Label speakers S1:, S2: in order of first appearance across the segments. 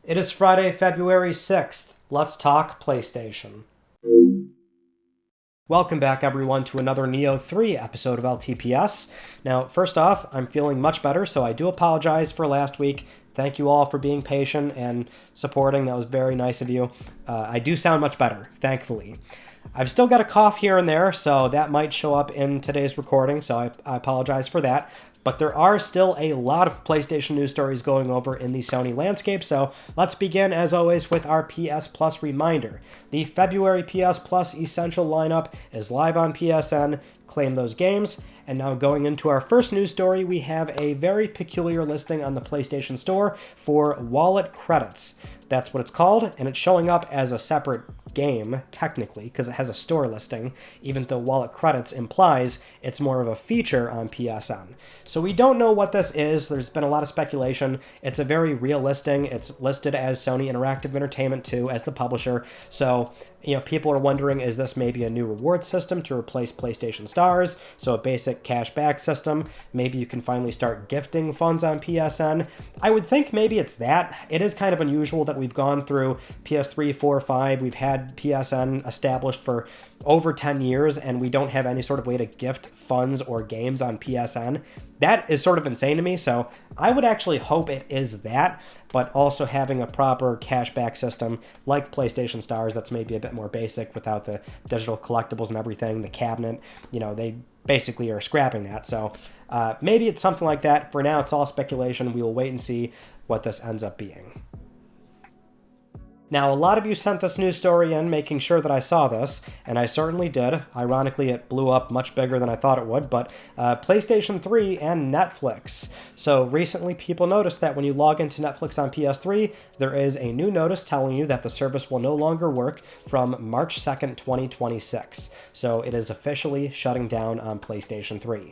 S1: It is Friday, February 6th. Let's talk PlayStation. Welcome back, everyone, to another Neo 3 episode of LTPS. Now, first off, I'm feeling much better, so I do apologize for last week. Thank you all for being patient and supporting. That was very nice of you. I do sound much better, thankfully. I've still got a cough here and there, so that might show up in today's recording, so I apologize for that. But there are still a lot of PlayStation news stories going over in the Sony landscape, so let's begin, as always, with our PS Plus reminder. The February PS Plus Essential lineup is live on PSN. Claim those games. And now going into our first news story, we have a very peculiar listing on the PlayStation Store for wallet credits. That's what it's called, and it's showing up as a separate game, technically, because it has a store listing, even though wallet credits implies it's more of a feature on PSN. So we don't know what this is. There's been a lot of speculation. It's a very real listing. It's listed as Sony Interactive Entertainment 2 as the publisher. So, people are wondering, is this maybe a new reward system to replace PlayStation Stars? So a basic cashback system. Maybe you can finally start gifting funds on PSN. I would think maybe it's that. It is kind of unusual that we've gone through PS3, 4, 5. We've had PSN established for over 10 years, and we don't have any sort of way to gift funds or games on PSN. That is sort of insane to me, so I would actually hope it is that, but also having a proper cashback system like PlayStation Stars that's maybe a bit more basic without the digital collectibles and everything, the cabinet, they basically are scrapping that. So maybe it's something like that. For now, it's all speculation. We will wait and see what this ends up being. Now, a lot of you sent this news story in making sure that I saw this, and I certainly did. Ironically, it blew up much bigger than I thought it would, but PlayStation 3 and Netflix. So recently, people noticed that when you log into Netflix on PS3, there is a new notice telling you that the service will no longer work from March 2nd, 2026. So it is officially shutting down on PlayStation 3.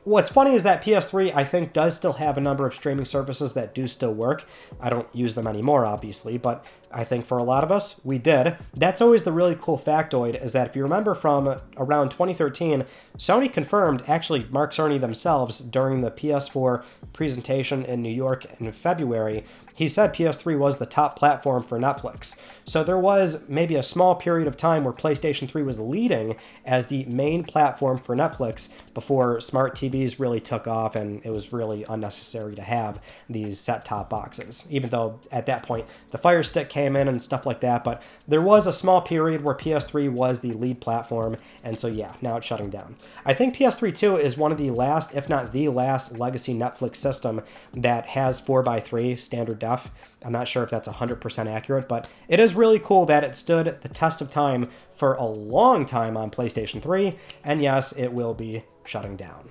S1: What's funny is that PS3, I think, does still have a number of streaming services that do still work. I don't use them anymore, obviously, but I think for a lot of us, we did. That's always the really cool factoid, is that if you remember from around 2013, Sony confirmed, actually Mark Cerny themselves, during the PS4 presentation in New York in February, he said PS3 was the top platform for Netflix. So there was maybe a small period of time where PlayStation 3 was leading as the main platform for Netflix before smart TVs really took off and it was really unnecessary to have these set-top boxes, even though at that point the Fire Stick came in and stuff like that. But there was a small period where PS3 was the lead platform, and so yeah, now it's shutting down. I think PS3 too is one of the last, if not the last, legacy Netflix system that has 4:3 standard def. I'm not sure if that's 100% accurate, but it is really cool that it stood the test of time for a long time on PlayStation 3, and yes, it will be shutting down.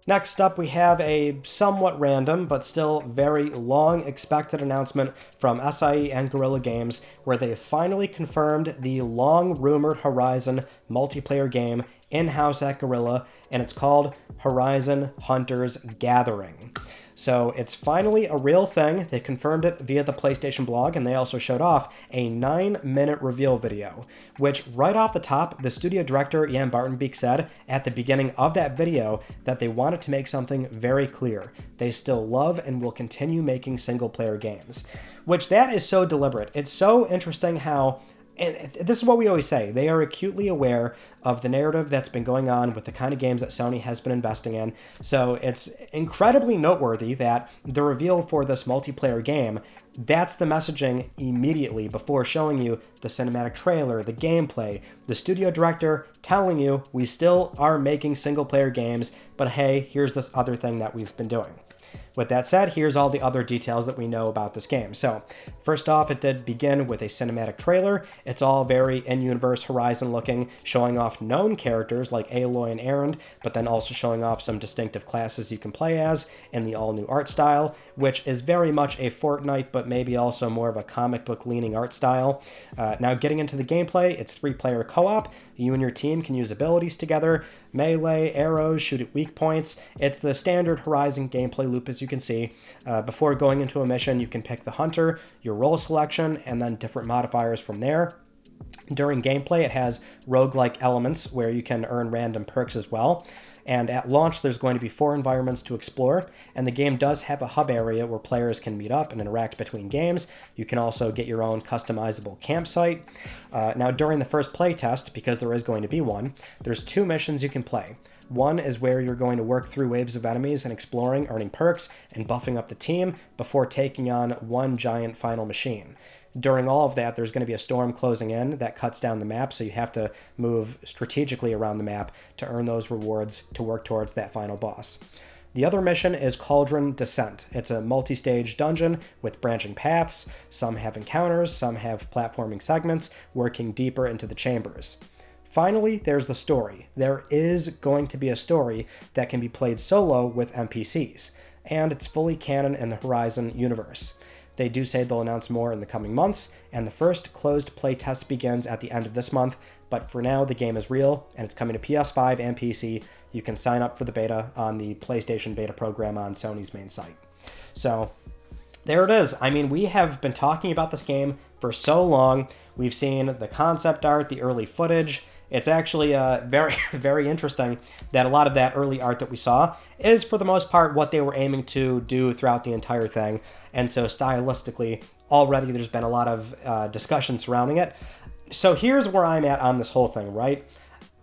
S1: Next up, we have a somewhat random, but still very long expected announcement from SIE and Guerrilla Games, where they finally confirmed the long-rumored Horizon multiplayer game in-house at Guerrilla, and it's called Horizon Hunters Gathering. So it's finally a real thing. They confirmed it via the PlayStation blog, and they also showed off a 9-minute reveal video, which right off the top, the studio director, Jan Bartenbeek, said at the beginning of that video that they wanted to make something very clear. They still love and will continue making single-player games, which that is so deliberate. It's so interesting how, and this is what we always say, they are acutely aware of the narrative that's been going on with the kind of games that Sony has been investing in. So it's incredibly noteworthy that the reveal for this multiplayer game, that's the messaging immediately before showing you the cinematic trailer, the gameplay, the studio director telling you we still are making single player games, but hey, here's this other thing that we've been doing. With that said, here's all the other details that we know about this game. So, first off, it did begin with a cinematic trailer. It's all very in-universe Horizon looking, showing off known characters like Aloy and Erend, but then also showing off some distinctive classes you can play as in the all-new art style, which is very much a Fortnite, but maybe also more of a comic book-leaning art style. Now, getting into the gameplay, it's 3-player co-op. You and your team can use abilities together, melee, arrows, shoot at weak points. It's the standard Horizon gameplay loop, as you can see. Before going into a mission, you can pick the hunter, your role selection, and then different modifiers from there. During gameplay, it has roguelike elements where you can earn random perks as well. And at launch, there's going to be 4 environments to explore, and the game does have a hub area where players can meet up and interact between games. You can also get your own customizable campsite. Now, during the first playtest, because there is going to be one, there's 2 missions you can play. One is where you're going to work through waves of enemies and exploring, earning perks, and buffing up the team before taking on one giant final machine. During all of that, there's going to be a storm closing in that cuts down the map, so you have to move strategically around the map to earn those rewards to work towards that final boss. The other mission is Cauldron Descent. It's a multi-stage dungeon with branching paths. Some have encounters, some have platforming segments, working deeper into the chambers. Finally, there's the story. There is going to be a story that can be played solo with NPCs, and it's fully canon in the Horizon universe. They do say they'll announce more in the coming months, and the first closed playtest begins at the end of this month, but for now the game is real, and it's coming to PS5 and PC. You can sign up for the beta on the PlayStation beta program on Sony's main site. So, there it is. I mean, we have been talking about this game for so long. We've seen the concept art, the early footage. It's actually very, very interesting that a lot of that early art that we saw is, for the most part, what they were aiming to do throughout the entire thing. And so stylistically, already there's been a lot of discussion surrounding it. So here's where I'm at on this whole thing, right?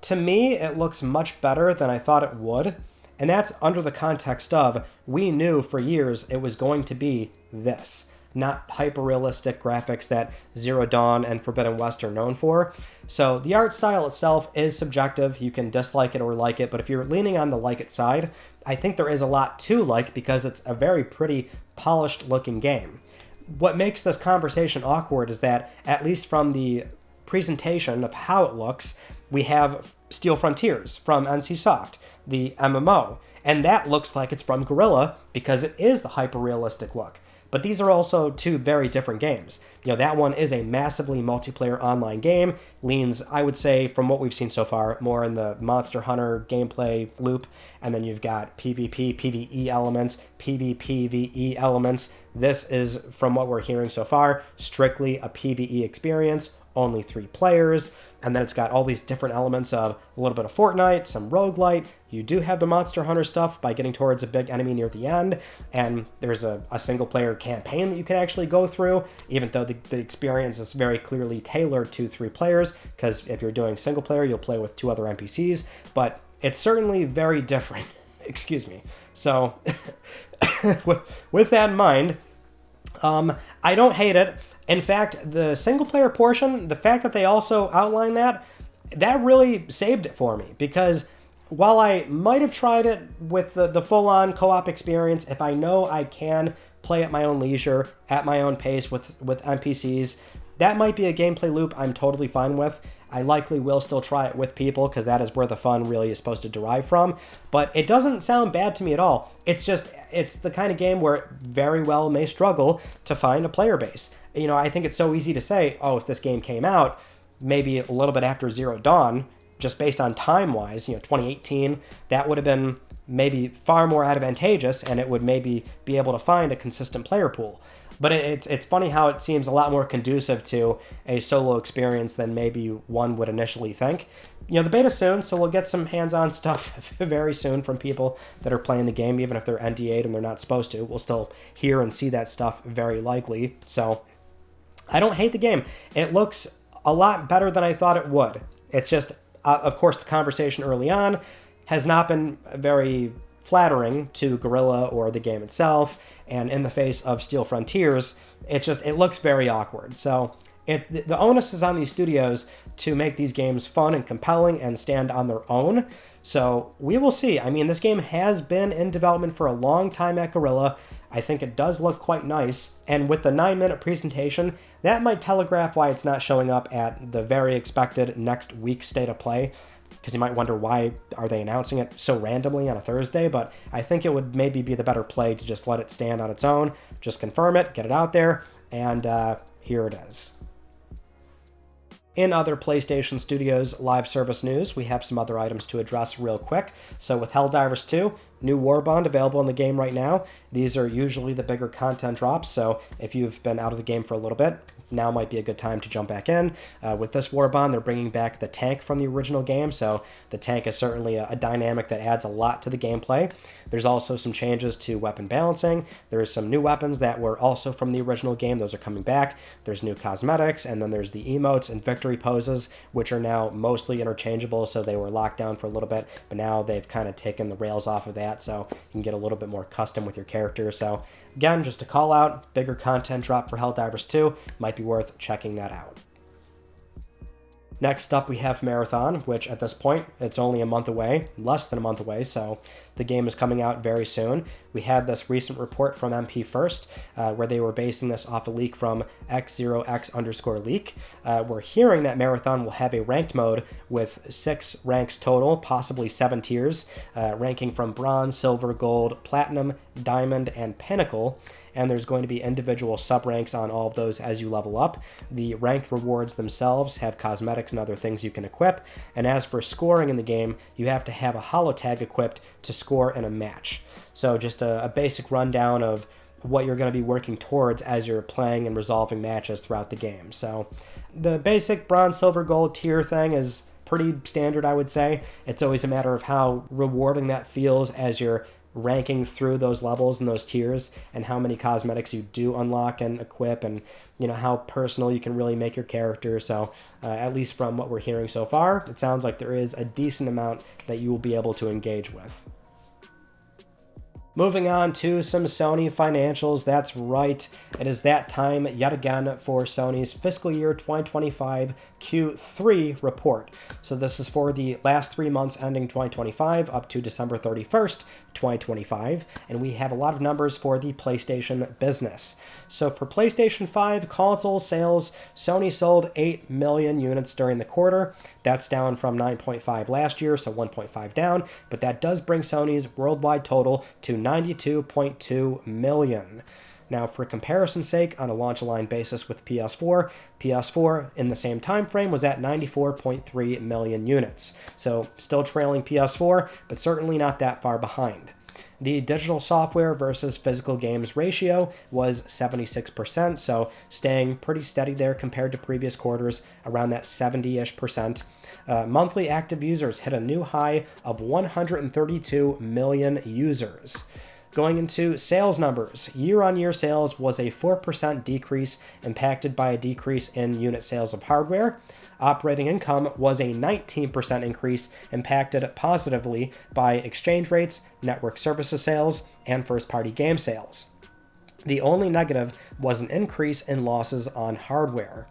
S1: To me, it looks much better than I thought it would. And that's under the context of, we knew for years it was going to be this. Not hyper-realistic graphics that Zero Dawn and Forbidden West are known for. So the art style itself is subjective. You can dislike it or like it, but if you're leaning on the like it side, I think there is a lot to like because it's a very pretty, polished-looking game. What makes this conversation awkward is that, at least from the presentation of how it looks, we have Steel Frontiers from NCSoft, the MMO, and that looks like it's from Guerrilla because it is the hyper-realistic look. But these are also 2 very different games. You know, that one is a massively multiplayer online game, leans, I would say, from what we've seen so far, more in the Monster Hunter gameplay loop, and then you've got PvP, PvE elements, PvPvE elements. This is, from what we're hearing so far, strictly a PvE experience, only 3 players, and then it's got all these different elements of a little bit of Fortnite, some roguelite. You do have the Monster Hunter stuff by getting towards a big enemy near the end, and there's a single-player campaign that you can actually go through, even though the experience is very clearly tailored to 3 players, because if you're doing single-player, you'll play with 2 other NPCs, but it's certainly very different. Excuse me. So, with that in mind, I don't hate it. In fact, the single-player portion, the fact that they also outline that really saved it for me. Because while I might have tried it with the full-on co-op experience, if I know I can play at my own leisure, at my own pace with NPCs, that might be a gameplay loop I'm totally fine with. I likely will still try it with people because that is where the fun really is supposed to derive from. But it doesn't sound bad to me at all. It's the kind of game where it very well may struggle to find a player base. You know, I think it's so easy to say, oh, if this game came out maybe a little bit after Zero Dawn, just based on time-wise, 2018, that would have been maybe far more advantageous, and it would maybe be able to find a consistent player pool. But it's funny how it seems a lot more conducive to a solo experience than maybe one would initially think. The beta's soon, so we'll get some hands-on stuff very soon from people that are playing the game, even if they're NDA'd and they're not supposed to. We'll still hear and see that stuff very likely. So I don't hate the game. It looks a lot better than I thought it would. It's just, of course, the conversation early on has not been very flattering to Guerrilla or the game itself, and in the face of Steel Frontiers, it looks very awkward. So the onus is on these studios to make these games fun and compelling and stand on their own. So we will see. I mean, this game has been in development for a long time at Guerrilla. I think it does look quite nice, and with the 9-minute presentation, that might telegraph why it's not showing up at the very expected next week's State of Play, because you might wonder why are they announcing it so randomly on a Thursday, but I think it would maybe be the better play to just let it stand on its own, just confirm it, get it out there, and here it is. In other PlayStation Studios live service news, we have some other items to address real quick. So with Helldivers 2, new Warbond available in the game right now. These are usually the bigger content drops, so if you've been out of the game for a little bit, now might be a good time to jump back in. With this Warbond, they're bringing back the tank from the original game, so the tank is certainly a dynamic that adds a lot to the gameplay. There's also some changes to weapon balancing. There's some new weapons that were also from the original game. Those are coming back. There's new cosmetics, and then there's the emotes and victory poses, which are now mostly interchangeable, so they were locked down for a little bit, but now they've kind of taken the rails off of that, so you can get a little bit more custom with your character. So again, just to call out, bigger content drop for Helldivers 2. Might be worth checking that out. Next up, we have Marathon, which at this point, it's only a month away, less than a month away, so the game is coming out very soon. We had this recent report from MP First, where they were basing this off a leak from X0X_leak. We're hearing that Marathon will have a ranked mode with 6 ranks total, possibly 7 tiers, ranking from Bronze, Silver, Gold, Platinum, Diamond, and Pinnacle. And there's going to be individual sub-ranks on all of those as you level up. The ranked rewards themselves have cosmetics and other things you can equip, and as for scoring in the game, you have to have a holotag equipped to score in a match. So just a basic rundown of what you're going to be working towards as you're playing and resolving matches throughout the game. So the basic bronze, silver, gold tier thing is pretty standard, I would say. It's always a matter of how rewarding that feels as you're ranking through those levels and those tiers, and how many cosmetics you do unlock and equip, and how personal you can really make your character. So at least from what we're hearing so far, it sounds like there is a decent amount that you will be able to engage with. Moving on to some Sony financials. That's right, it is that time yet again for Sony's fiscal year 2025 Q3 report. So this is for the last 3 months ending 2025 up to December 31st, 2025, and we have a lot of numbers for the PlayStation business. So for PlayStation 5 console sales, Sony sold 8 million units during the quarter. That's down from 9.5 last year, so 1.5 down, but that does bring Sony's worldwide total to 92.2 million. Now, for comparison's sake, on a launch-line basis with PS4 in the same time frame was at 94.3 million units. So still trailing PS4, but certainly not that far behind. The digital software versus physical games ratio was 76%, so staying pretty steady there compared to previous quarters, around that 70-ish%. Monthly active users hit a new high of 132 million users. Going into sales numbers, year-on-year sales was a 4% decrease, impacted by a decrease in unit sales of hardware. Operating income was a 19% increase, impacted positively by exchange rates, network services sales, and first-party game sales. The only negative was an increase in losses on hardware.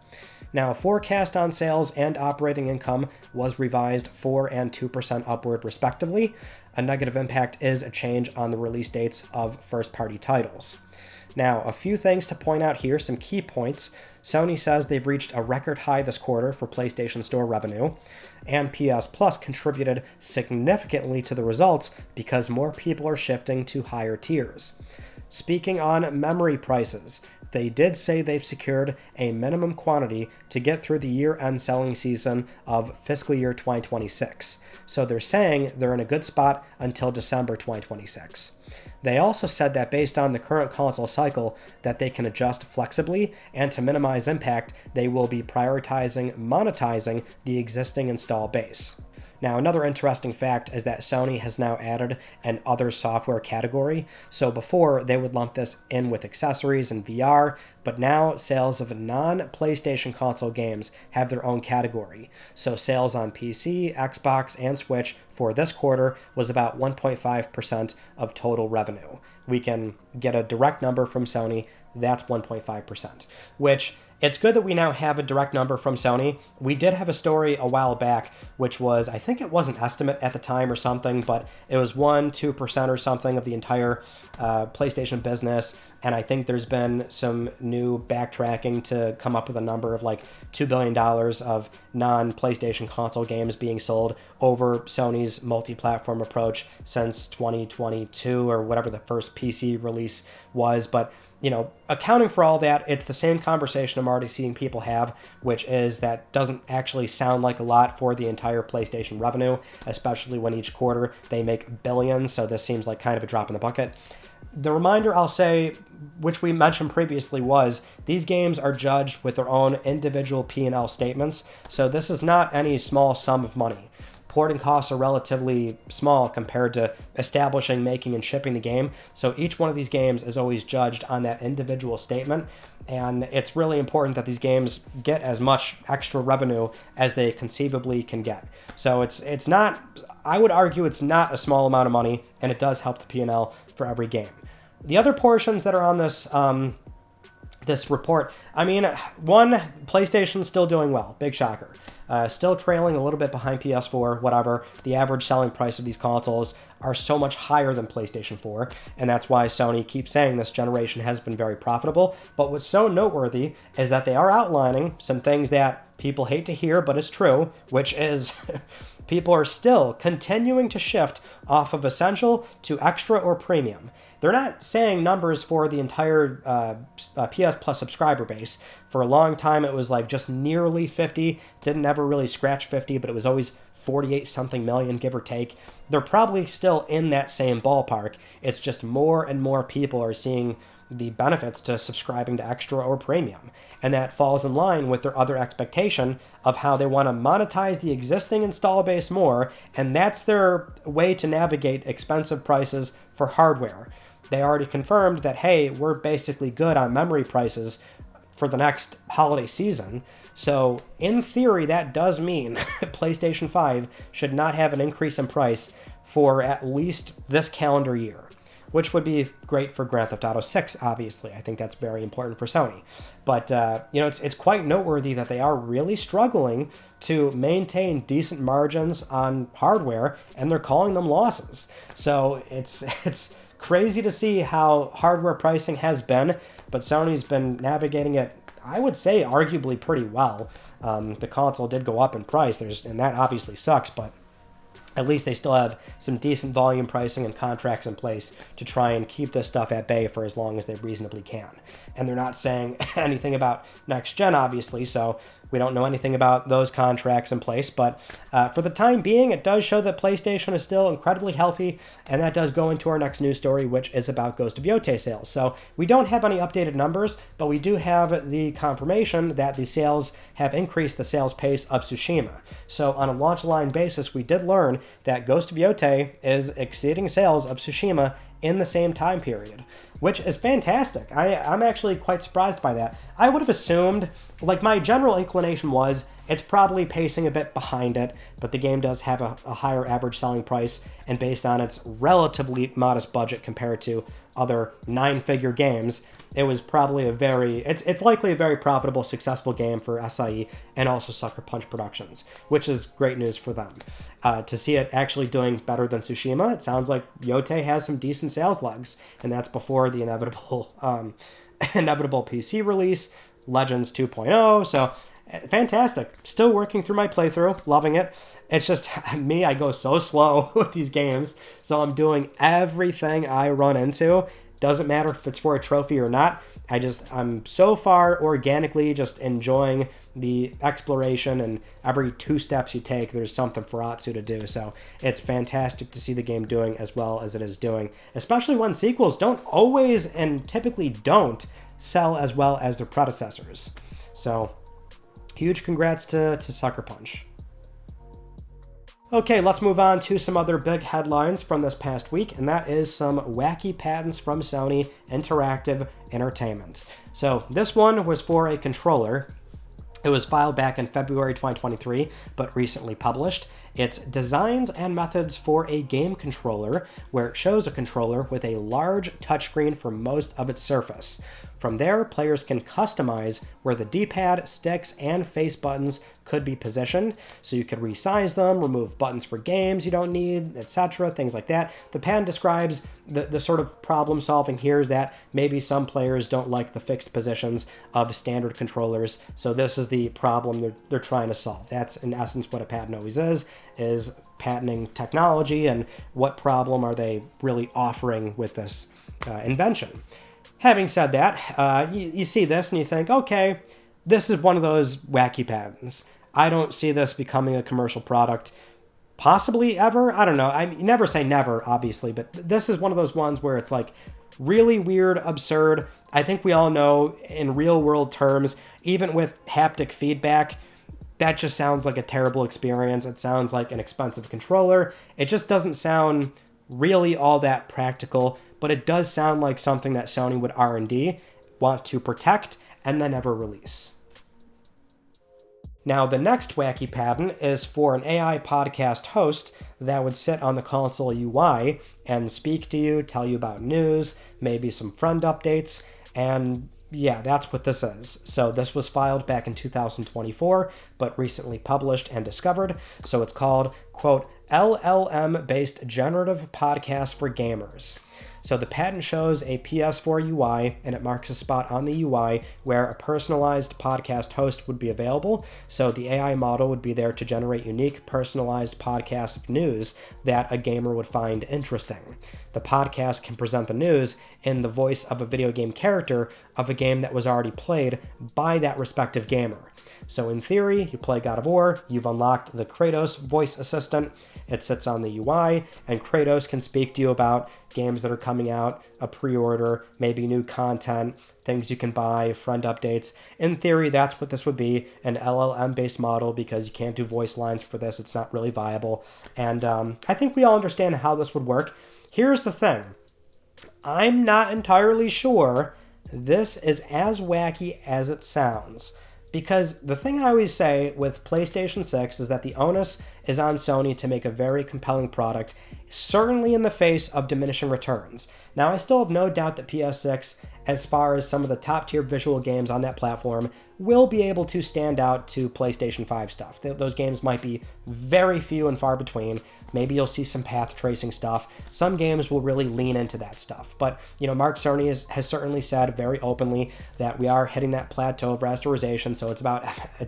S1: Now, forecast on sales and operating income was revised 4% and 2% upward, respectively. A negative impact is a change on the release dates of first-party titles. Now, a few things to point out here, some key points. Sony says they've reached a record high this quarter for PlayStation Store revenue, and PS Plus contributed significantly to the results because more people are shifting to higher tiers. Speaking on memory prices, they did say they've secured a minimum quantity to get through the year-end selling season of fiscal year 2026. So they're saying they're in a good spot until December 2026. They also said that based on the current console cycle, that they can adjust flexibly, and to minimize impact, they will be prioritizing monetizing the existing install base. Now, another interesting fact is that Sony has now added an other software category. So before, they would lump this in with accessories and VR, but now sales of non-PlayStation console games have their own category. So sales on PC, Xbox, and Switch for this quarter was about 1.5% of total revenue. We can get a direct number from Sony, that's 1.5%, which it's good that we now have a direct number from Sony. We did have a story a while back, which was, I think it was an estimate at the time or something, but it was 1-2% or something of the entire PlayStation business. And I think there's been some new backtracking to come up with a number of like $2 billion of non-PlayStation console games being sold over Sony's multi-platform approach since 2022 or whatever the first PC release was. But accounting for all that, it's the same conversation I'm already seeing people have, which is that doesn't actually sound like a lot for the entire PlayStation revenue, especially when each quarter they make billions, so this seems like kind of a drop in the bucket. The reminder I'll say, which we mentioned previously, was these games are judged with their own individual P&L statements, so this is not any small sum of money. Porting costs are relatively small compared to establishing, making, and shipping the game, so each one of these games is always judged on that individual statement, and it's really important that these games get as much extra revenue as they conceivably can get. So it's not, I would argue it's not a small amount of money, and it does help the P&L for every game. The other portions that are on this this report, I mean, one, PlayStation's still doing well, big shocker. Still trailing a little bit behind PS4, whatever. The average selling price of these consoles are so much higher than PlayStation 4, and that's why Sony keeps saying this generation has been very profitable. But what's so noteworthy is that they are outlining some things that people hate to hear, but it's true, which is people are still continuing to shift off of Essential to Extra or Premium. They're not saying numbers for the entire PS Plus subscriber base. For a long time, it was like just nearly 50. Didn't ever really scratch 50, but it was always 48-something million, give or take. They're probably still in that same ballpark. It's just more and more people are seeing the benefits to subscribing to Extra or Premium. And that falls in line with their other expectation of how they want to monetize the existing install base more, and that's their way to navigate expensive prices for hardware. They already confirmed that, hey, we're basically good on memory prices for the next holiday season. So in theory, that does mean PlayStation 5 should not have an increase in price for at least this calendar year, which would be great for Grand Theft Auto 6, obviously. I think that's very important for Sony. But, it's quite noteworthy that they are really struggling to maintain decent margins on hardware, and they're calling them losses. So it's crazy to see how hardware pricing has been, but Sony's been navigating it, I would say, arguably pretty well. The console did go up in price, and that obviously sucks, but at least they still have some decent volume pricing and contracts in place to try and keep this stuff at bay for as long as they reasonably can. And they're not saying anything about next gen, obviously, so we don't know anything about those contracts in place. But for the time being, it does show that PlayStation is still incredibly healthy, and that does go into our next news story, which is about Ghost of Yōtei sales. So we don't have any updated numbers, but we do have the confirmation that the sales have increased the sales pace of Tsushima. So on a launch line basis, we did learn that Ghost of Yōtei is exceeding sales of Tsushima in the same time period, which is fantastic. I'm actually quite surprised by that. I would have assumed, like, my general inclination was it's probably pacing a bit behind it, but the game does have a higher average selling price, and based on its relatively modest budget compared to other 9-figure games, it was probably it's likely a very profitable, successful game for SIE and also Sucker Punch Productions, which is great news for them. To see it actually doing better than Tsushima, it sounds like Yōtei has some decent sales legs, and that's before the inevitable PC release, Legends 2.0, so fantastic. Still working through my playthrough, loving it. It's just me, I go so slow with these games, so I'm doing everything I run into. Doesn't matter if it's for a trophy or not. I'm so far organically just enjoying the exploration, and every 2 steps you take, there's something for Atsu to do. So it's fantastic to see the game doing as well as it is doing, especially when sequels don't always, and typically don't, sell as well as their predecessors. So huge congrats to Sucker Punch. Okay, let's move on to some other big headlines from this past week, and that is some wacky patents from Sony Interactive Entertainment. So this one was for a controller. It was filed back in February 2023, but recently published. It's designs and methods for a game controller, where it shows a controller with a large touchscreen for most of its surface. From there, players can customize where the D-pad, sticks, and face buttons could be positioned, so you could resize them, remove buttons for games you don't need, etc., things like that. The patent describes the sort of problem solving here is that maybe some players don't like the fixed positions of standard controllers, so this is the problem they're trying to solve. That's in essence what a patent always is patenting technology, and what problem are they really offering with this invention. Having said that, you see this and you think, okay, this is one of those wacky patents. I don't see this becoming a commercial product, possibly ever. I don't know. You never say never, obviously, but this is one of those ones where it's like, really weird, absurd. I think we all know in real world terms, even with haptic feedback, that just sounds like a terrible experience. It sounds like an expensive controller. It just doesn't sound really all that practical, but it does sound like something that Sony would R&D, want to protect, and then never release. Now, the next wacky patent is for an AI podcast host that would sit on the console UI and speak to you, tell you about news, maybe some friend updates, and yeah, that's what this is. So this was filed back in 2024, but recently published and discovered. So it's called, quote, LLM-based generative podcast for gamers. So the patent shows a PS4 UI, and it marks a spot on the UI where a personalized podcast host would be available. So the AI model would be there to generate unique, personalized podcasts of news that a gamer would find interesting. The podcast can present the news in the voice of a video game character of a game that was already played by that respective gamer. So in theory, you play God of War, you've unlocked the Kratos voice assistant, it sits on the UI, and Kratos can speak to you about games that are coming out, a pre-order, maybe new content, things you can buy, friend updates. In theory, that's what this would be, an LLM-based model, because you can't do voice lines for this, it's not really viable. And I think we all understand how this would work. Here's the thing. I'm not entirely sure this is as wacky as it sounds. Because the thing I always say with PlayStation 6 is that the onus is on Sony to make a very compelling product, certainly in the face of diminishing returns. Now, I still have no doubt that PS6, as far as some of the top-tier visual games on that platform, will be able to stand out to PlayStation 5 stuff. Those games might be very few and far between. Maybe you'll see some path tracing stuff. Some games will really lean into that stuff. But, Mark Cerny has certainly said very openly that we are hitting that plateau of rasterization, so it's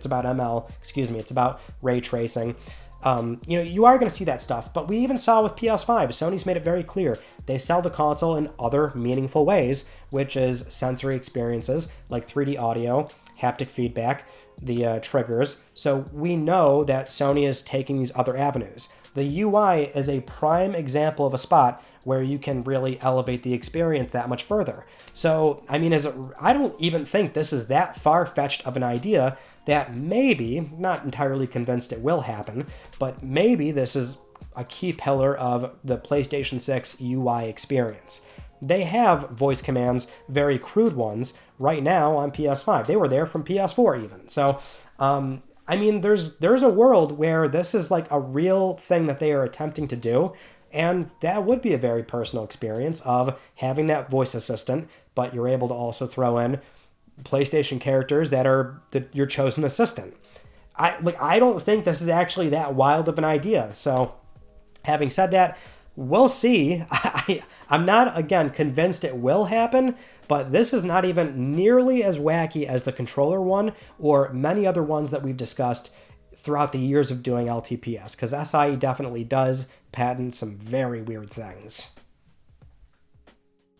S1: about ray tracing. You are going to see that stuff, but we even saw with PS5, Sony's made it very clear. They sell the console in other meaningful ways, which is sensory experiences like 3D audio, haptic feedback, the triggers. So we know that Sony is taking these other avenues. The UI is a prime example of a spot where you can really elevate the experience that much further. So, I don't even think this is that far-fetched of an idea that maybe, not entirely convinced it will happen, but maybe this is a key pillar of the PlayStation 6 UI experience. They have voice commands, very crude ones, right now on PS5. They were there from PS4 even. So, there's a world where this is like a real thing that they are attempting to do, and that would be a very personal experience of having that voice assistant, but you're able to also throw in PlayStation characters that are your chosen assistant. I don't think this is actually that wild of an idea. So, having said that, we'll see. I'm not, again, convinced it will happen, but this is not even nearly as wacky as the controller one or many other ones that we've discussed throughout the years of doing LTPS, because SIE definitely does patent some very weird things.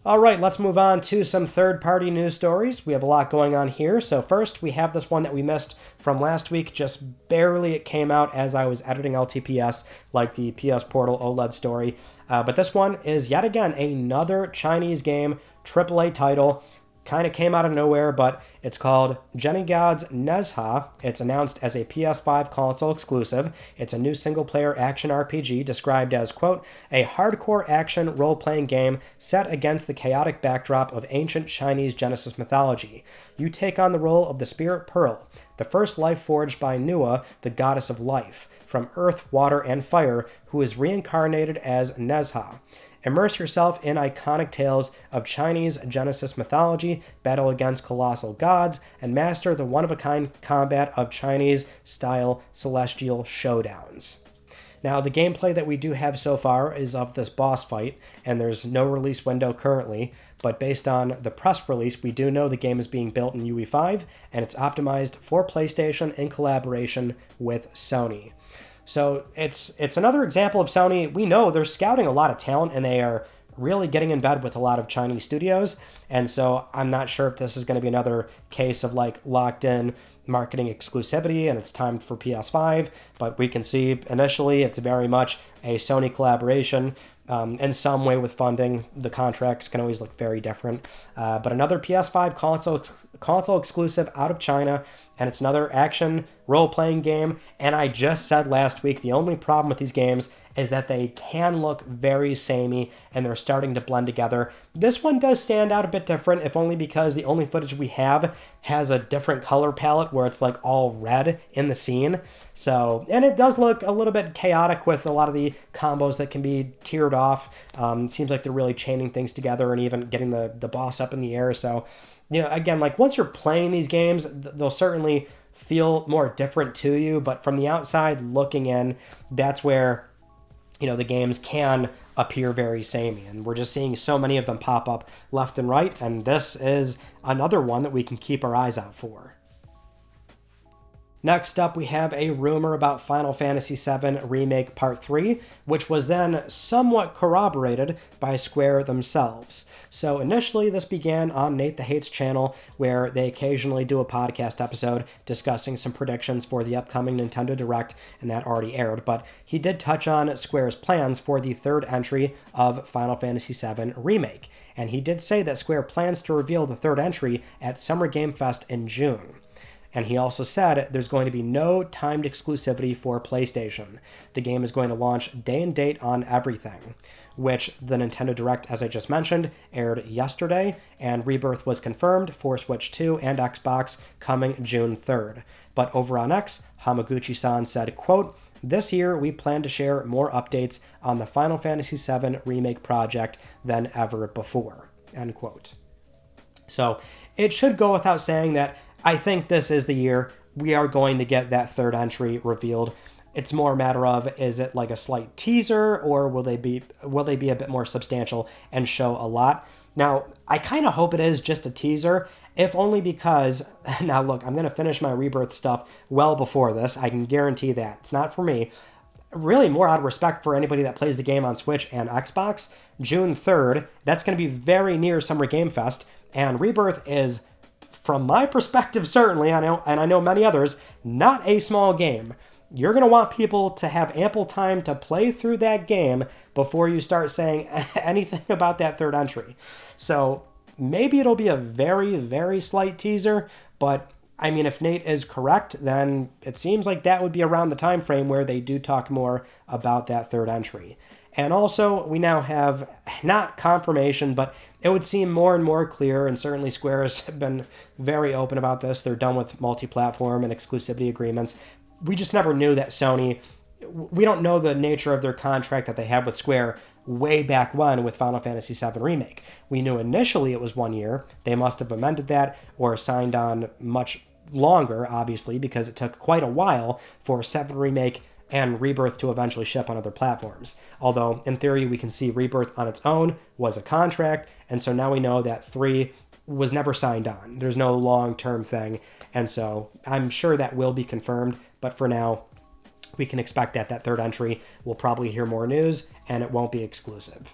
S1: All right, let's move on to some third-party news stories. We have a lot going on here. So first, we have this one that we missed from last week. Just barely it came out as I was editing LTPS, like the PS Portal OLED story. But this one is, yet again, another Chinese game, AAA title. Kind of came out of nowhere, but it's called Genigods Nezha. It's announced as a PS5 console exclusive. It's a new single-player action RPG described as, quote, a hardcore action role-playing game set against the chaotic backdrop of ancient Chinese Genesis mythology. You take on the role of the Spirit Pearl, the first life forged by Nua, the goddess of life, from earth, water, and fire, who is reincarnated as Nezha. Immerse yourself in iconic tales of Chinese Genesis mythology, battle against colossal gods, and master the one-of-a-kind combat of Chinese-style celestial showdowns. Now, the gameplay that we do have so far is of this boss fight, and there's no release window currently, but based on the press release, we do know the game is being built in UE5, and it's optimized for PlayStation in collaboration with Sony. So it's another example of Sony. We know they're scouting a lot of talent, and they are really getting in bed with a lot of Chinese studios. And so I'm not sure if this is going to be another case of like locked in marketing exclusivity and it's time for PS5. But we can see initially it's very much a Sony collaboration. in some way with funding. The contracts can always look very different. But another PS5 console exclusive out of China, and it's another action role-playing game. And I just said last week, the only problem with these games is that they can look very samey, and they're starting to blend together. This one does stand out a bit different, if only because the only footage we have has a different color palette where it's like all red in the scene. So, and it does look a little bit chaotic with a lot of the combos that can be tiered off. Seems like they're really chaining things together and even getting the boss up in the air. So, again, like once you're playing these games, they'll certainly feel more different to you. But from the outside looking in, that's where the games can appear very samey, and we're just seeing so many of them pop up left and right, and this is another one that we can keep our eyes out for. Next up, we have a rumor about Final Fantasy VII Remake Part 3, which was then somewhat corroborated by Square themselves. So initially, this began on Nate the Hate's channel, where they occasionally do a podcast episode discussing some predictions for the upcoming Nintendo Direct, and that already aired. But he did touch on Square's plans for the third entry of Final Fantasy VII Remake, and he did say that Square plans to reveal the third entry at Summer Game Fest in June. And he also said there's going to be no timed exclusivity for PlayStation. The game is going to launch day and date on everything, which the Nintendo Direct, as I just mentioned, aired yesterday, and Rebirth was confirmed for Switch 2 and Xbox coming June 3rd. But over on X, Hamaguchi-san said, quote, "This year we plan to share more updates on the Final Fantasy VII Remake project than ever before," end quote. So it should go without saying that I think this is the year we are going to get that third entry revealed. It's more a matter of, is it like a slight teaser, or will they be a bit more substantial and show a lot? Now, I kind of hope it is just a teaser, if only because, now look, I'm going to finish my Rebirth stuff well before this. I can guarantee that. It's not for me. Really more out of respect for anybody that plays the game on Switch and Xbox. June 3rd, that's going to be very near Summer Game Fest, and Rebirth is, from my perspective, certainly, and I know many others, not a small game. You're going to want people to have ample time to play through that game before you start saying anything about that third entry. So maybe it'll be a very, very slight teaser, but I mean, if Nate is correct, then it seems like that would be around the time frame where they do talk more about that third entry. And also, we now have, not confirmation, but it would seem more and more clear, and certainly Square has been very open about this. They're done with multi-platform and exclusivity agreements. We just never knew that Sony, we don't know the nature of their contract that they had with Square way back when with Final Fantasy VII Remake. We knew initially it was 1 year. They must have amended that or signed on much longer, obviously, because it took quite a while for 7 Remake and Rebirth to eventually ship on other platforms. Although, in theory, we can see Rebirth on its own was a contract, and so now we know that 3 was never signed on. There's no long-term thing, and so I'm sure that will be confirmed, but for now, we can expect that that third entry will probably hear more news, and it won't be exclusive.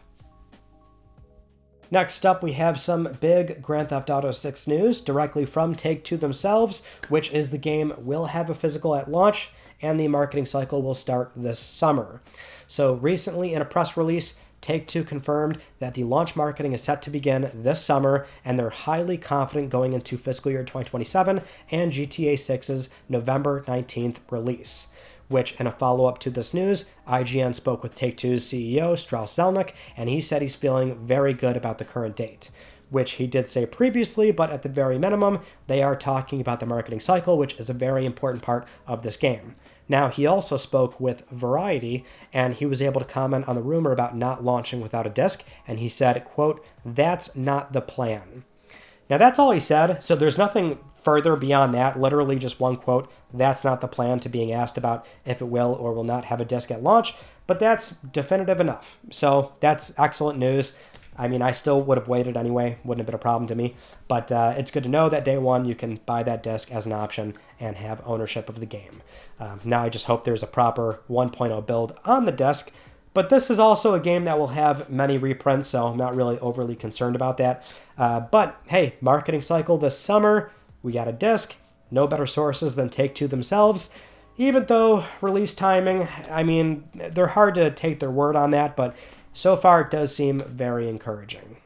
S1: Next up, we have some big Grand Theft Auto 6 news directly from Take-Two themselves, which is the game will have a physical at launch, and the marketing cycle will start this summer. So recently, in a press release, Take-Two confirmed that the launch marketing is set to begin this summer, and they're highly confident going into fiscal year 2027 and GTA 6's November 19th release. Which, in a follow-up to this news, IGN spoke with Take-Two's CEO, Strauss Zelnick, and he said he's feeling very good about the current date. Which he did say previously, but at the very minimum, they are talking about the marketing cycle, which is a very important part of this game. Now, he also spoke with Variety, and he was able to comment on the rumor about not launching without a disc, and he said, quote, "That's not the plan." Now, that's all he said, so there's nothing further beyond that, literally just one quote, "That's not the plan," to being asked about if it will or will not have a disc at launch, but that's definitive enough. So that's excellent news. I mean, I still would have waited anyway, wouldn't have been a problem to me, but it's good to know that day one you can buy that disc as an option and have ownership of the game. Now I just hope there's a proper 1.0 build on the disc, but this is also a game that will have many reprints, so I'm not really overly concerned about that. But hey, marketing cycle this summer, we got a disc, no better sources than Take-Two themselves, even though release timing, I mean, they're hard to take their word on that, but so far it does seem very encouraging.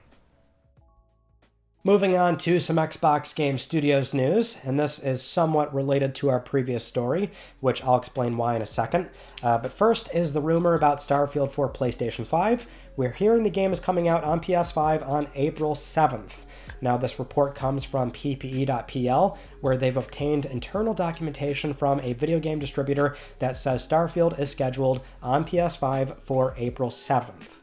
S1: Moving on to some Xbox Game Studios news, and this is somewhat related to our previous story, which I'll explain why in a second. But first is the rumor about Starfield for PlayStation 5. We're hearing the game is coming out on PS5 on April 7th. Now, this report comes from PPE.pl, where they've obtained internal documentation from a video game distributor that says Starfield is scheduled on PS5 for April 7th.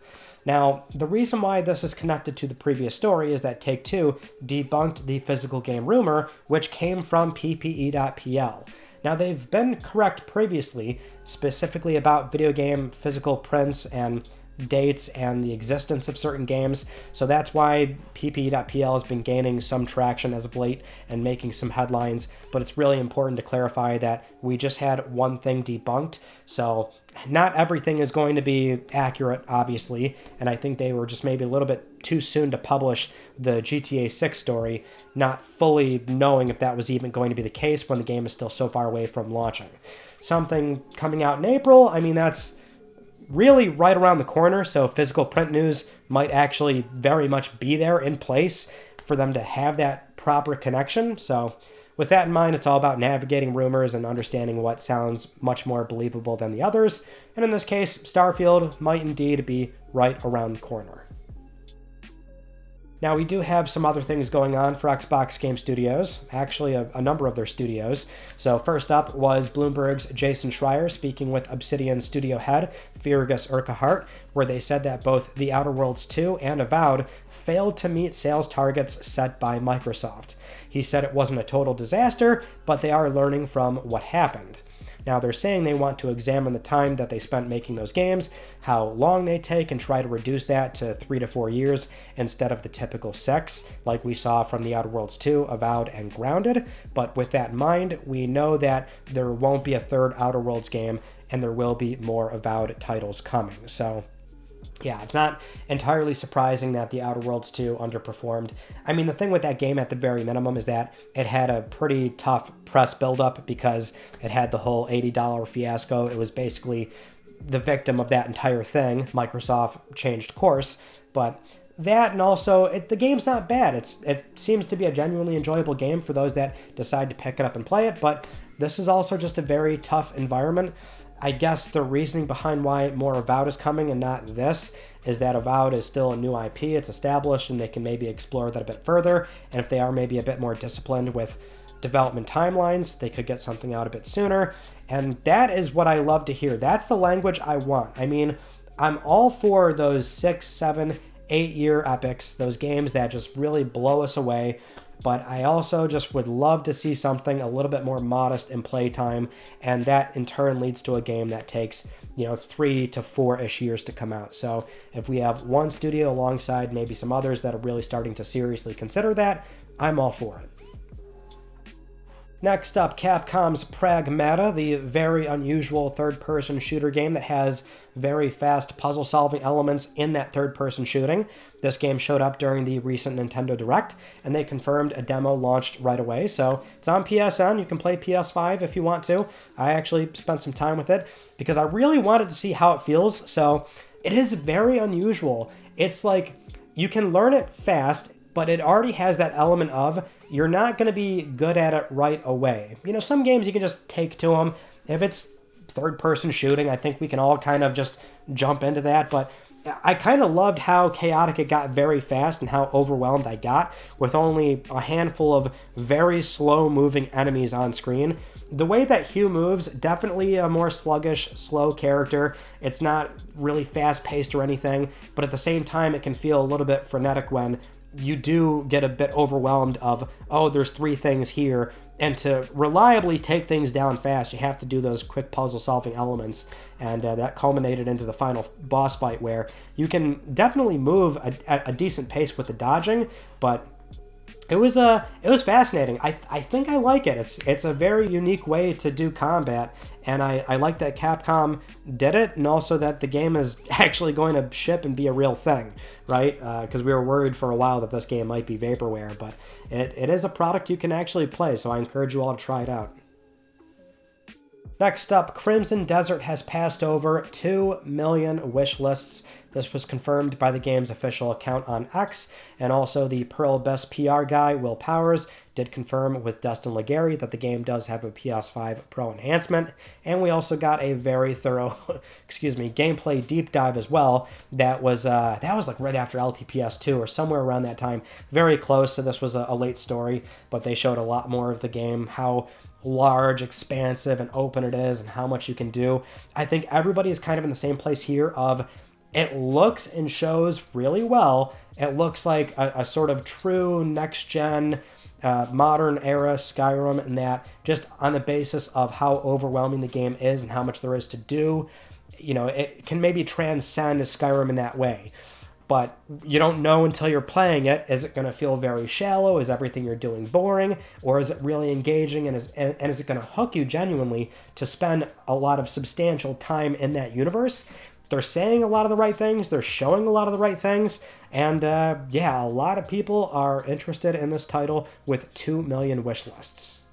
S1: Now, the reason why this is connected to the previous story is that Take-Two debunked the physical game rumor, which came from PPE.pl. Now, they've been correct previously, specifically about video game physical prints and dates and the existence of certain games, so that's why PPE.pl has been gaining some traction as of late and making some headlines, but it's really important to clarify that we just had one thing debunked, so not everything is going to be accurate, obviously, and I think they were just maybe a little bit too soon to publish the GTA 6 story, not fully knowing if that was even going to be the case when the game is still so far away from launching. Something coming out in April, I mean, that's really right around the corner, so physical print news might actually very much be there in place for them to have that proper connection. So with that in mind, it's all about navigating rumors and understanding what sounds much more believable than the others. And in this case, Starfield might indeed be right around the corner. Now, we do have some other things going on for Xbox Game Studios, actually a number of their studios. So first up was Bloomberg's Jason Schreier speaking with Obsidian studio head Fergus Urquhart, where they said that both The Outer Worlds 2 and Avowed failed to meet sales targets set by Microsoft. He said it wasn't a total disaster, but they are learning from what happened. Now, they're saying they want to examine the time that they spent making those games, how long they take, and try to reduce that to 3 to 4 years instead of the typical 6, like we saw from The Outer Worlds 2, Avowed, and Grounded. But with that in mind, we know that there won't be a third Outer Worlds game, and there will be more Avowed titles coming. So yeah, it's not entirely surprising that The Outer Worlds 2 underperformed. I mean, the thing with that game at the very minimum is that it had a pretty tough press buildup because it had the whole $80 fiasco. It was basically the victim of that entire thing. Microsoft changed course, but that, and also the game's not bad. It seems to be a genuinely enjoyable game for those that decide to pick it up and play it, but this is also just a very tough environment. I guess the reasoning behind why more Avowed is coming and not this is that Avowed is still a new IP, it's established, and they can maybe explore that a bit further, and if they are maybe a bit more disciplined with development timelines, they could get something out a bit sooner, and that is what I love to hear. That's the language I want. I mean, I'm all for those 6, 7, 8-year epics, those games that just really blow us away, but I also just would love to see something a little bit more modest in playtime, and that in turn leads to a game that takes, 3 to 4-ish years to come out. So if we have one studio alongside maybe some others that are really starting to seriously consider that, I'm all for it. Next up, Capcom's Pragmata, the very unusual third-person shooter game that has very fast puzzle-solving elements in that third-person shooting. This game showed up during the recent Nintendo Direct, and they confirmed a demo launched right away. So it's on PSN. You can play PS5 if you want to. I actually spent some time with it because I really wanted to see how it feels. So it is very unusual. It's like you can learn it fast, but it already has that element of you're not going to be good at it right away. Some games you can just take to them. If it's third-person shooting, I think we can all kind of just jump into that, but I kind of loved how chaotic it got very fast and how overwhelmed I got with only a handful of very slow-moving enemies on screen. The way that Hugh moves, definitely a more sluggish, slow character. It's not really fast-paced or anything, but at the same time, it can feel a little bit frenetic when you do get a bit overwhelmed of, oh, there's 3 things here, and to reliably take things down fast, you have to do those quick puzzle-solving elements, and that culminated into the final boss fight where you can definitely move at a decent pace with the dodging, but it was fascinating. I think I like it. It's a very unique way to do combat, and I like that Capcom did it, and also that the game is actually going to ship and be a real thing, right? Because we were worried for a while that this game might be vaporware, but it is a product you can actually play, so I encourage you all to try it out. Next up, Crimson Desert has passed over 2 million wish lists. This was confirmed by the game's official account on X, and also the Pearl Best PR guy, Will Powers, did confirm with Dustin Legary that the game does have a PS5 Pro enhancement, and we also got a very thorough, gameplay deep dive as well. That was like right after LTPS 2 or somewhere around that time, very close. So this was a late story, but they showed a lot more of the game, how large, expansive, and open it is, and how much you can do. I think everybody is kind of in the same place here of it looks and shows really well. It looks like a sort of true next-gen, modern era Skyrim, and that just on the basis of how overwhelming the game is and how much there is to do, it can maybe transcend Skyrim in that way. But you don't know until you're playing it. Is it going to feel very shallow? Is everything you're doing boring? Or is it really engaging? And is it going to hook you genuinely to spend a lot of substantial time in that universe? They're saying a lot of the right things. They're showing a lot of the right things. And a lot of people are interested in this title with 2 million wish lists.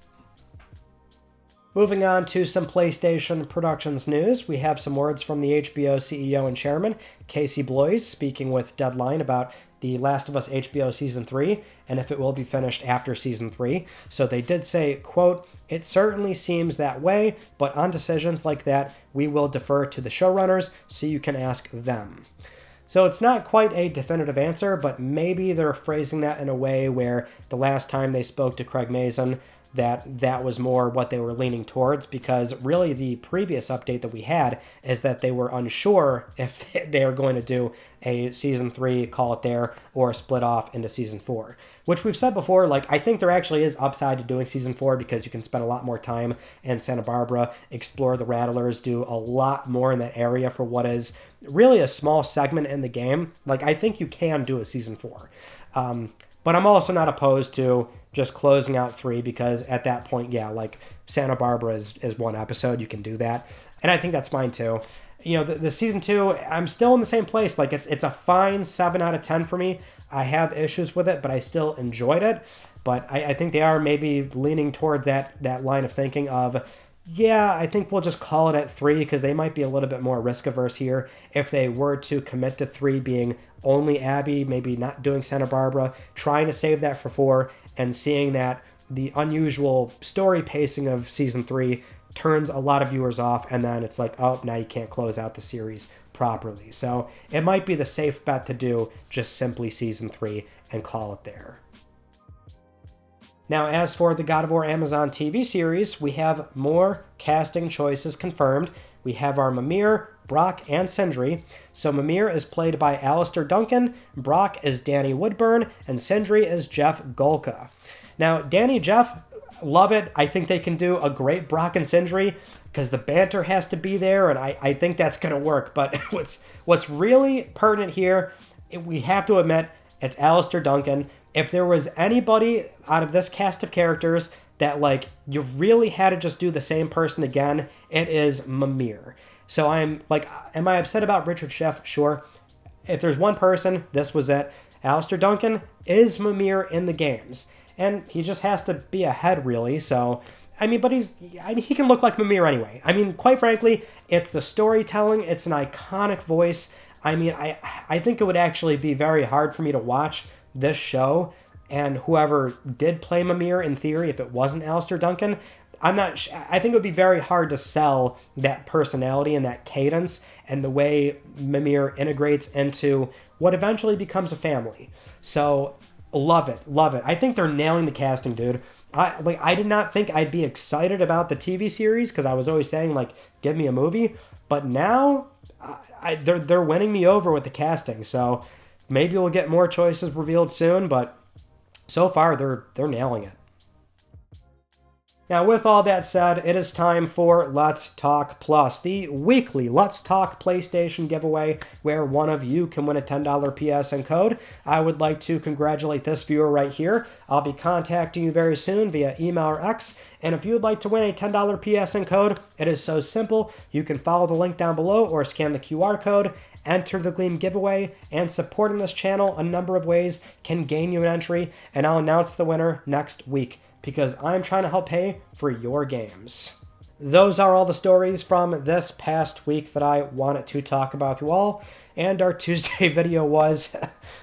S1: Moving on to some PlayStation Productions news, we have some words from the HBO CEO and chairman, Casey Bloys, speaking with Deadline about The Last of Us HBO Season 3 and if it will be finished after Season 3. So they did say, quote, "It certainly seems that way, but on decisions like that, we will defer to the showrunners so you can ask them." So it's not quite a definitive answer, but maybe they're phrasing that in a way where the last time they spoke to Craig Mazin, that was more what they were leaning towards, because really the previous update that we had is that they were unsure if they were going to do a Season 3, call it there, or split off into Season 4. Which we've said before, I think there actually is upside to doing Season 4 because you can spend a lot more time in Santa Barbara, explore the Rattlers, do a lot more in that area for what is really a small segment in the game. I think you can do a Season 4. But I'm also not opposed to just closing out 3 because at that point, Santa Barbara is one episode. You can do that. And I think that's fine too. The Season 2, I'm still in the same place. It's a fine 7 out of 10 for me. I have issues with it, but I still enjoyed it. But I think they are maybe leaning towards that line of thinking of, I think we'll just call it at 3 because they might be a little bit more risk averse here. If they were to commit to 3 being only Abby, maybe not doing Santa Barbara, trying to save that for 4, and seeing that the unusual story pacing of Season 3 turns a lot of viewers off, and then it's like, oh, now you can't close out the series properly. So it might be the safe bet to do just simply Season 3 and call it there. Now, as for the God of War Amazon TV series, we have more casting choices confirmed. We have our Mimir, Brok, and Sindri. So Mimir is played by Alistair Duncan, Brok is Danny Woodburn, and Sindri is Jeff Golka. Now, Jeff, love it. I think they can do a great Brok and Sindri because the banter has to be there, and I think that's going to work. But what's really pertinent here, we have to admit, it's Alistair Duncan. If there was anybody out of this cast of characters that you really had to just do the same person again, it is Mimir. So I'm am I upset about Richard Schiff? Sure. If there's one person, this was it. Alistair Duncan is Mimir in the games. And he just has to be ahead, really. So, but he can look like Mimir anyway. Quite frankly, it's the storytelling. It's an iconic voice. I think it would actually be very hard for me to watch this show, and whoever did play Mimir in theory, if it wasn't Alistair Duncan, I think it would be very hard to sell that personality and that cadence and the way Mimir integrates into what eventually becomes a family. So, love it. I think they're nailing the casting, dude. I did not think I'd be excited about the TV series because I was always saying, give me a movie. But now, they're winning me over with the casting. So, maybe we'll get more choices revealed soon, but so far they're nailing it. Now, with all that said, it is time for Let's Talk Plus, the weekly Let's Talk PlayStation giveaway where one of you can win a $10 PSN code. I would like to congratulate this viewer right here. I'll be contacting you very soon via email or X, and if you would like to win a $10 PSN code, it is so simple. You can follow the link down below or scan the QR code, enter the Gleam giveaway, and supporting this channel a number of ways can gain you an entry, and I'll announce the winner next week, because I'm trying to help pay for your games. Those are all the stories from this past week that I wanted to talk about with you all. And our Tuesday video was,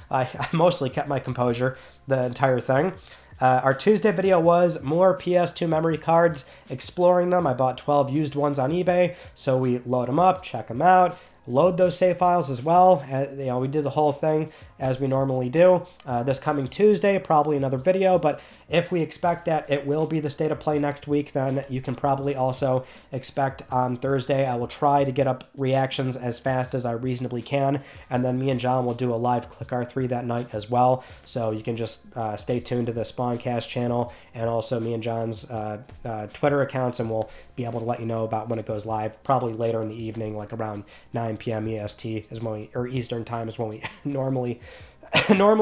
S1: I mostly kept my composure the entire thing. Our Tuesday video was more PS2 memory cards, exploring them. I bought 12 used ones on eBay, so we load them up, check them out, load those save files as well. We did the whole thing as we normally do. This coming Tuesday, probably another video, but if we expect that it will be the state of play next week, then you can probably also expect on Thursday. I will try to get up reactions as fast as I reasonably can, and then me and John will do a live Click R3 that night as well, so you can just stay tuned to the Spawncast channel and also me and John's Twitter accounts, and we'll be able to let you know about when it goes live, probably later in the evening, like around 9 p.m. EST is when or Eastern time is when we normally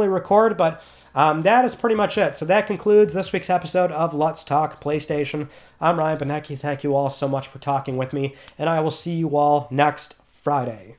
S1: record, but that is pretty much it. So that concludes this week's episode of Let's Talk PlayStation. I'm Ryan Benecki. Thank you all so much for talking with me, and I will see you all next Friday.